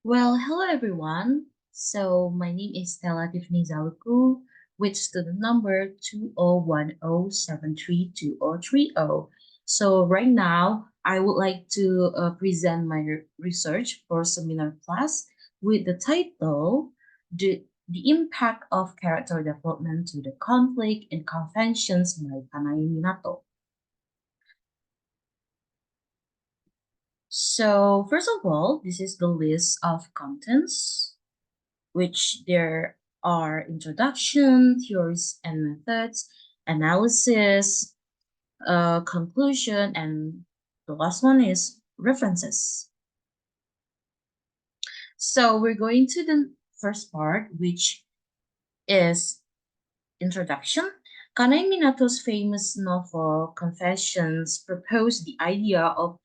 Hello everyone. My name is Stella Tiffany Zaluku with student number 2010732030. Right now, I would like to present my research for seminar class with the title The Impact of Character Development to the Conflict and Conventions by Kanai Minato. First of all, this is the list of contents which there are introduction, theories and methods, analysis, conclusion, and the last one is references. So we're going to the first part, which is introduction. Kanai Minato's famous novel Confessions proposed the idea of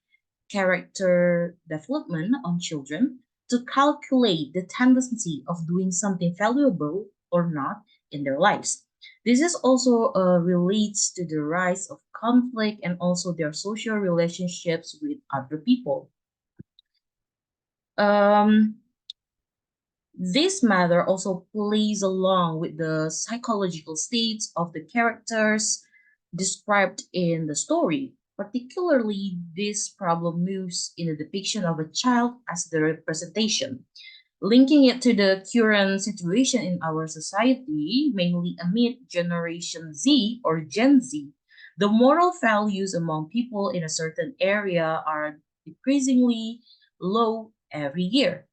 character development on children to calculate the tendency of doing something valuable or not in their lives. This is also relates to the rise of conflict and also their social relationships with other people. Um, this matter also plays along with the psychological states of the characters described in the story. Particularly, this problem moves in the depiction of a child as the representation, linking it to the current situation in our society, mainly amid Generation Z or Gen Z. The moral values among people in a certain area are decreasingly low every year.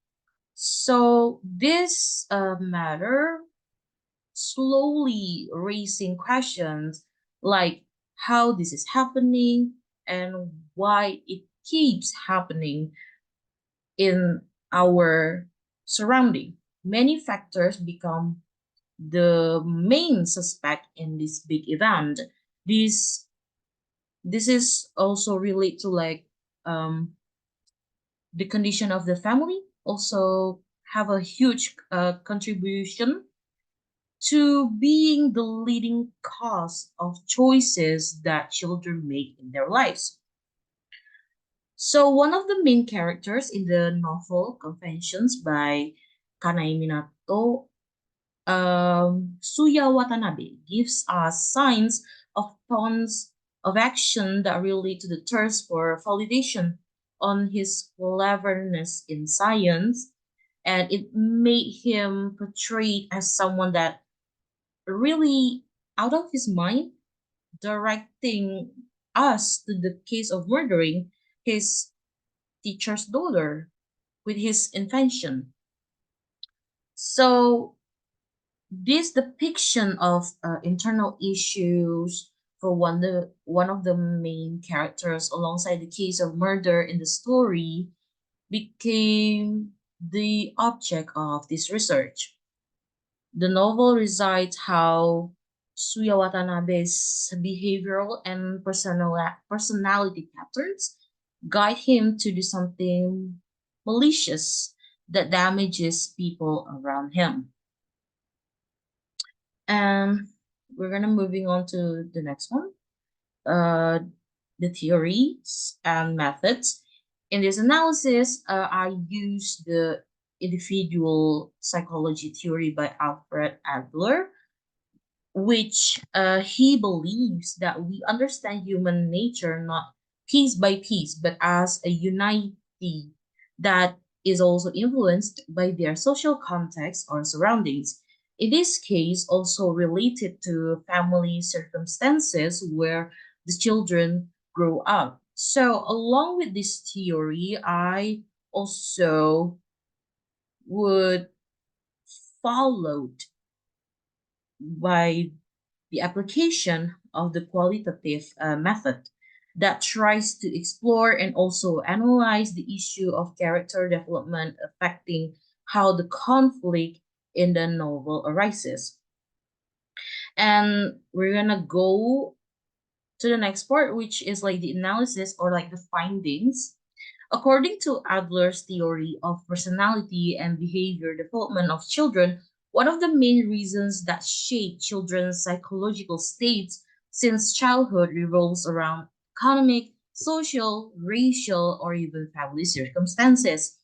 So this matter slowly raising questions like how this is happening and why it keeps happening in our surrounding. Many factors become the main suspect in this big event. This this is also relate to like the condition of the family also have a huge contribution to being the leading cause of choices that children make in their lives. So one of the main characters in the novel Conventions by Kanai Minato, Suya Watanabe, gives us signs of tons of action that relate to the thirst for validation on his cleverness in science, and it made him portrayed as someone that really out of his mind, directing us to the case of murdering his teacher's daughter with his invention. So this depiction of internal issues for one of the main characters alongside the case of murder in the story became the object of this research. The novel recites how Suya Watanabe's behavioral and personality patterns guide him to do something malicious that damages people around him. And we're gonna moving on to the next one. Uh, the theories and methods. In this analysis, I use the individual psychology theory by Alfred Adler, which he believes that we understand human nature not piece by piece, but as a unity that is also influenced by their social context or surroundings. In this case, also related to family circumstances where the children grow up. So, along with this theory, I also would follow by the application of the qualitative method that tries to explore and also analyze the issue of character development affecting how the conflict in the novel arises. And we're gonna go to the next part, which is like the analysis or like the findings. According to Adler's theory of personality and behavior development of children, one of the main reasons that shape children's psychological states since childhood revolves around economic, social, racial, or even family circumstances.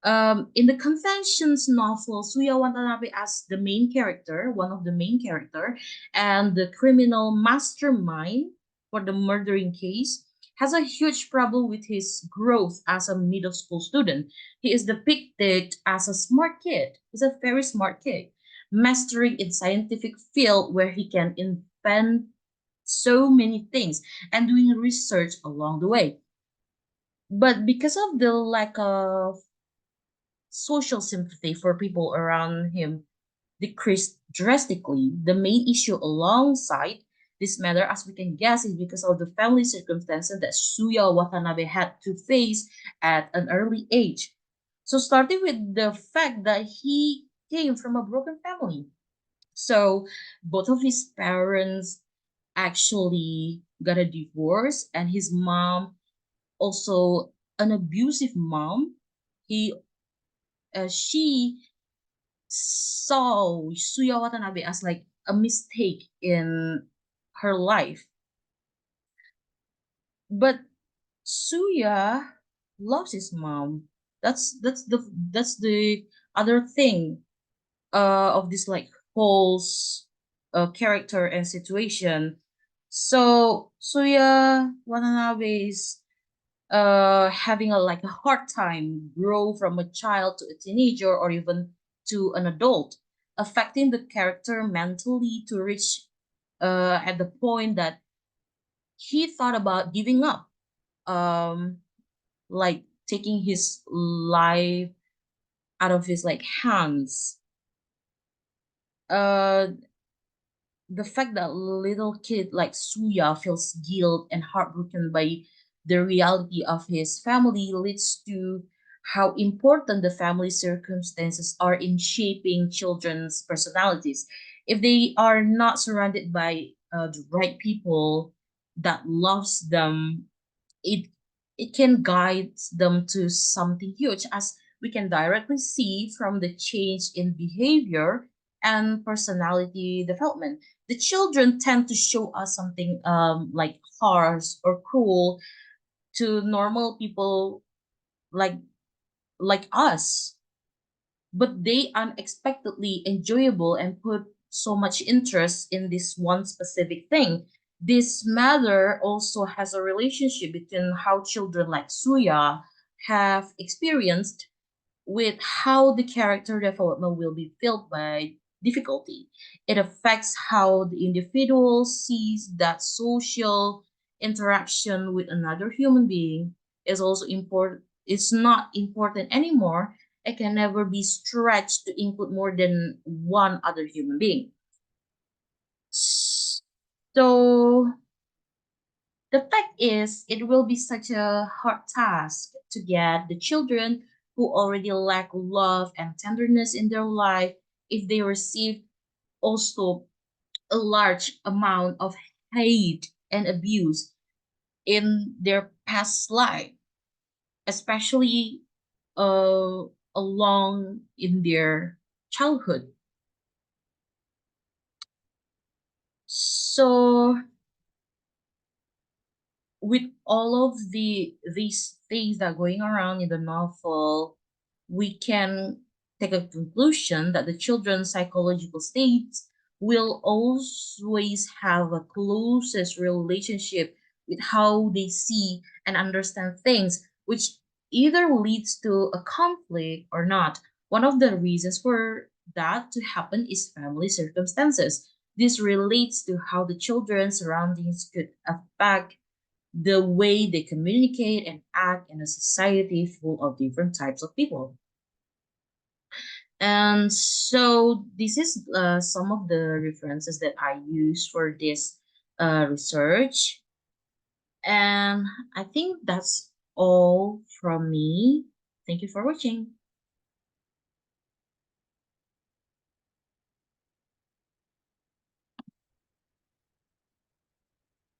In the Conventions novel, Suya Watanabe as the main character, one of the main character, and the criminal mastermind for the murdering case, has a huge problem with his growth as a middle school student. He is depicted as a smart kid. He's a very smart kid, mastering in scientific field where he can invent so many things and doing research along the way. But because of the lack of social sympathy for people around him decreased drastically. The main issue alongside this matter, as we can guess, is because of the family circumstances that Suya Watanabe had to face at an early age. So, starting with the fact that he came from a broken family. So, both of his parents actually got a divorce, and his mom also an abusive mom. He she saw Suya Watanabe as like a mistake in her life. But Suya loves his mom. That's the other thing of this like whole character and situation. So Suya Watanabe is having a like a hard time grow from a child to a teenager or even to an adult, affecting the character mentally to reach at the point that he thought about giving up, um like taking his life out of his like hands. uh the fact that little kid like Suya feels guilt and heartbroken by the reality of his family leads to how important the family circumstances are in shaping children's personalities. If they are not surrounded by the right people that loves them, it it can guide them to something huge, as we can directly see from the change in behavior and personality development. The children tend to show us something like harsh or cruel to normal people like us, but they unexpectedly enjoyable and put so much interest in this one specific thing. This matter also has a relationship between how children like Suya have experienced with how the character development will be filled by difficulty. It affects how the individual sees that social interaction with another human being is also important. It's not important anymore. It can never be stretched to include more than one other human being. So the fact is, it will be such a hard task to get the children who already lack love and tenderness in their life if they receive also a large amount of hate and abuse in their past life, especially along in their childhood. So with all of these things that are going around in the novel, we can take a conclusion that the children's psychological states will always have a closest relationship with how they see and understand things, which either leads to a conflict or not. One of the reasons for that to happen is family circumstances. This relates to how the children's surroundings could affect the way they communicate and act in a society full of different types of people. And so this is some of the references that I use for this research. And I think that's all from me. Thank you for watching.